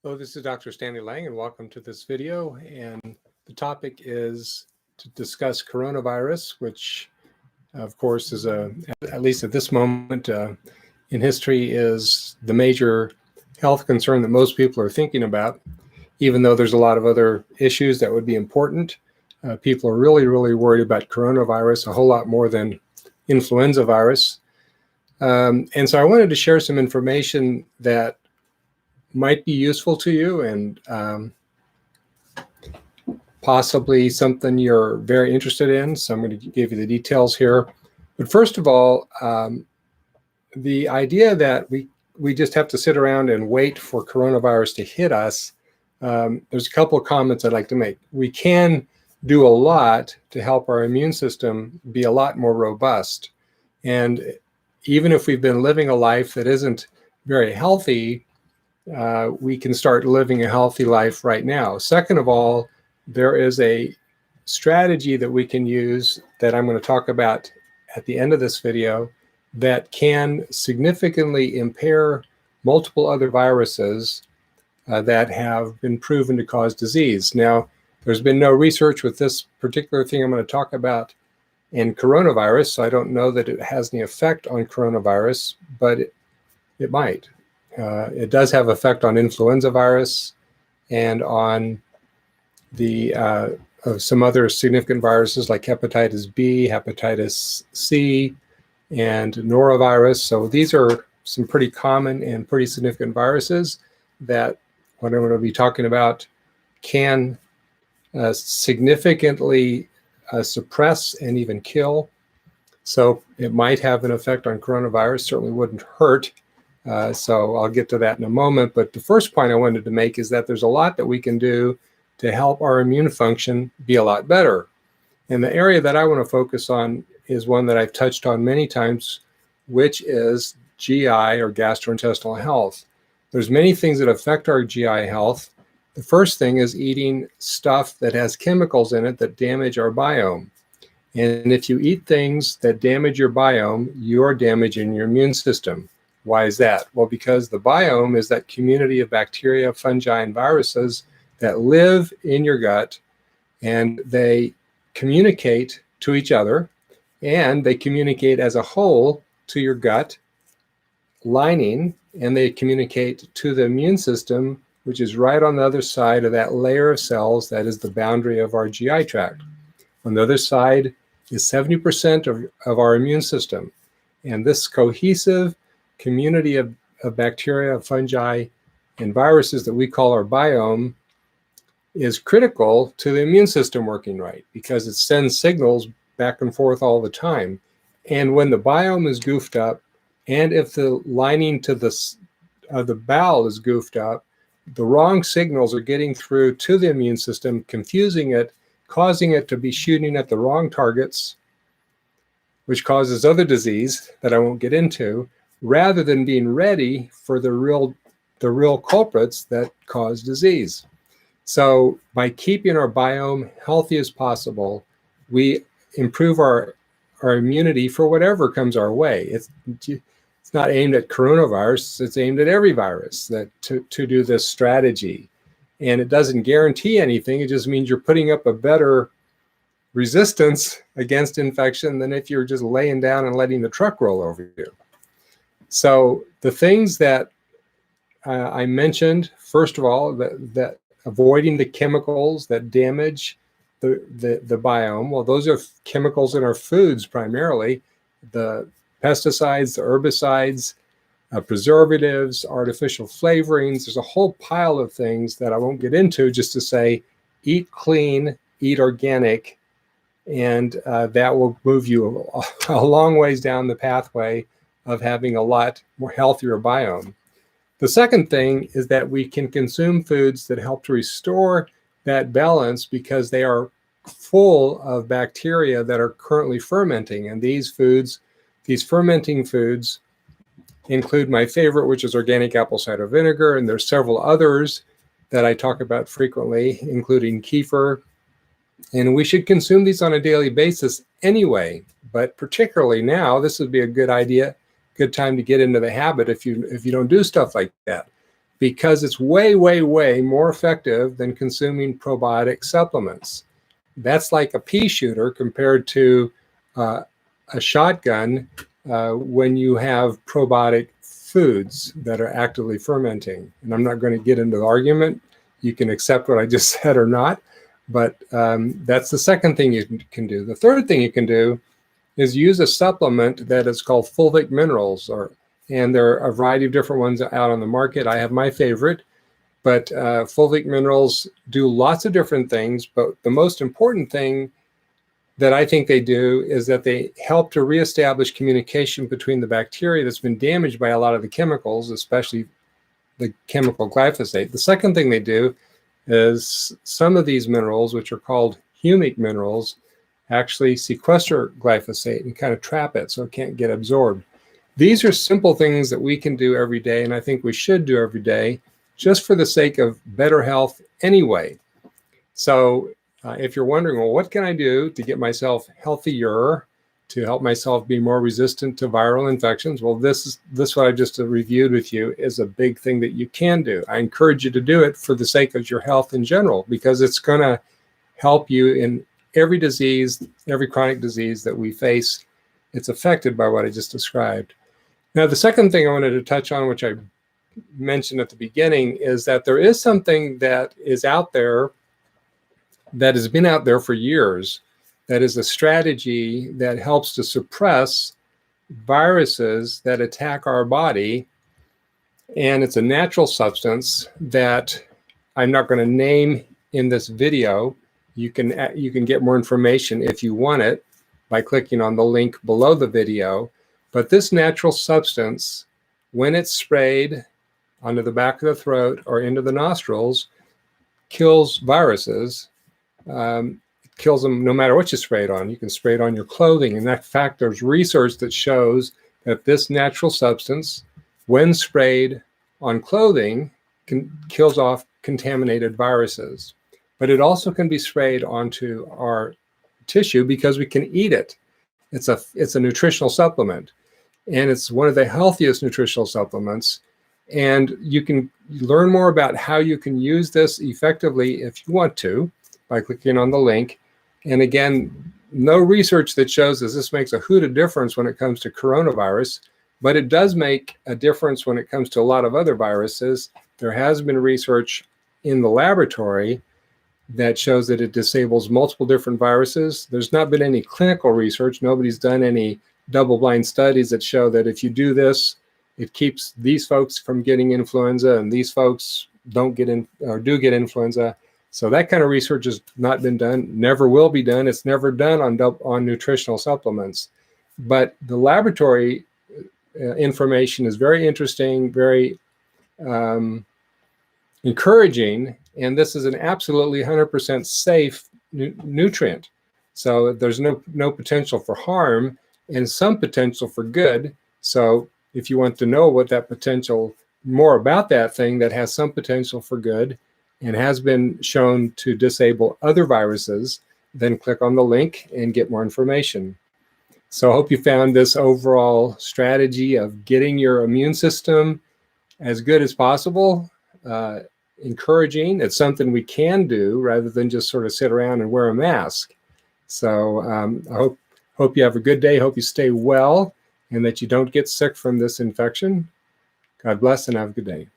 Hello, this is Dr. Stanley Lang, and welcome to this video. And the topic is to discuss coronavirus, which, of course, is at least at this moment in history, is the major health concern that most people are thinking about. Even though there's a lot of other issues that would be important, people are really, really worried about coronavirus a whole lot more than influenza virus. And so I wanted to share some information that might be useful to you and possibly something you're very interested in. So I'm going to give you the details here. But first of all, the idea that we just have to sit around and wait for coronavirus to hit us, there's a couple of comments I'd like to make. We can do a lot to help our immune system be a lot more robust. And even if we've been living a life that isn't very healthy, we can start living a healthy life right now. Second of all, there is a strategy that we can use that I'm going to talk about at the end of this video that can significantly impair multiple other viruses that have been proven to cause disease. Now, there's been no research with this particular thing I'm going to talk about in coronavirus, so I don't know that it has any effect on coronavirus, but it might. It does have effect on influenza virus and on the some other significant viruses like hepatitis B, hepatitis C, and norovirus. So these are some pretty common and pretty significant viruses that what I'm going to be talking about can significantly suppress and even kill. So it might have an effect on coronavirus, certainly wouldn't hurt. So I'll get to that in a moment. But the first point I wanted to make is that there's a lot that we can do to help our immune function be a lot better. And the area that I want to focus on is one that I've touched on many times, which is GI or gastrointestinal health. There's many things that affect our GI health. The first thing is eating stuff that has chemicals in it that damage our biome. And if you eat things that damage your biome, you're damaging your immune system. Why is that? Well, because the biome is that community of bacteria, fungi, and viruses that live in your gut, and they communicate to each other, and they communicate as a whole to your gut lining, and they communicate to the immune system, which is right on the other side of that layer of cells that is the boundary of our GI tract. On the other side is 70% of our immune system. And this cohesive community of bacteria, fungi, and viruses that we call our biome is critical to the immune system working right because it sends signals back and forth all the time. And when the biome is goofed up, and if the lining to the bowel is goofed up, the wrong signals are getting through to the immune system, confusing it, causing it to be shooting at the wrong targets, which causes other disease that I won't get into, rather than being ready for the real culprits that cause disease. So by keeping our biome healthy as possible, we improve our immunity for whatever comes our way. It's not aimed at coronavirus, it's aimed at every virus to do this strategy. And it doesn't guarantee anything, it just means you're putting up a better resistance against infection than if you're just laying down and letting the truck roll over you. So the things that I mentioned, first of all, that avoiding the chemicals that damage the biome. Well, those are chemicals in our foods primarily, the pesticides, the herbicides, preservatives, artificial flavorings. There's a whole pile of things that I won't get into, just to say, eat clean, eat organic, and that will move you a long ways down the pathway of having a lot more healthier biome. The second thing is that we can consume foods that help to restore that balance because they are full of bacteria that are currently fermenting. And these fermenting foods include my favorite, which is organic apple cider vinegar, and there's several others that I talk about frequently, including kefir. And we should consume these on a daily basis anyway, but particularly now, this would be a good time to get into the habit if you don't do stuff like that. because it's way, way, way more effective than consuming probiotic supplements. That's like a pea shooter compared to a shotgun when you have probiotic foods that are actively fermenting. And I'm not going to get into the argument. You can accept what I just said or not, but that's the second thing you can do. The third thing you can do is use a supplement that is called fulvic minerals, and there are a variety of different ones out on the market. I have my favorite, but fulvic minerals do lots of different things, but the most important thing that I think they do is that they help to reestablish communication between the bacteria that's been damaged by a lot of the chemicals, especially the chemical glyphosate. The second thing they do is some of these minerals, which are called humic minerals, actually sequester glyphosate and kind of trap it so it can't get absorbed. These are simple things that we can do every day, and I think we should do every day just for the sake of better health anyway. So if you're wondering, well, what can I do to get myself healthier, to help myself be more resistant to viral infections? Well, this what I just reviewed with you is a big thing that you can do. I encourage you to do it for the sake of your health in general, because it's going to help you in every disease, every chronic disease that we face. It's affected by what I just described. Now, the second thing I wanted to touch on, which I mentioned at the beginning, is that there is something that is out there that has been out there for years, that is a strategy that helps to suppress viruses that attack our body. And it's a natural substance that I'm not going to name in this video. You can get more information if you want it by clicking on the link below the video. But this natural substance, when it's sprayed onto the back of the throat or into the nostrils, kills viruses. It kills them no matter what you spray it on. You can spray it on your clothing. And in fact, there's research that shows that this natural substance, when sprayed on clothing, kills off contaminated viruses. But it also can be sprayed onto our tissue because we can eat it. It's a nutritional supplement, and it's one of the healthiest nutritional supplements. And you can learn more about how you can use this effectively if you want to by clicking on the link. And again, no research that shows this makes a hoot of difference when it comes to coronavirus, but it does make a difference when it comes to a lot of other viruses. There has been research in the laboratory that shows that it disables multiple different viruses. There's not been any clinical research. Nobody's done any double-blind studies that show that if you do this, it keeps these folks from getting influenza and these folks don't get in or do get influenza. So that kind of research has not been done, never will be done. It's never done on nutritional supplements. But the laboratory information is very interesting, very encouraging, and this is an absolutely 100% safe nutrient. So there's no potential for harm and some potential for good. So if you want to know what that potential, more about that thing that has some potential for good and has been shown to disable other viruses, then click on the link and get more information. So I hope you found this overall strategy of getting your immune system as good as possible encouraging. It's something we can do rather than just sort of sit around and wear a mask. So I hope you have a good day. Hope you stay well and that you don't get sick from this infection. God bless and have a good day.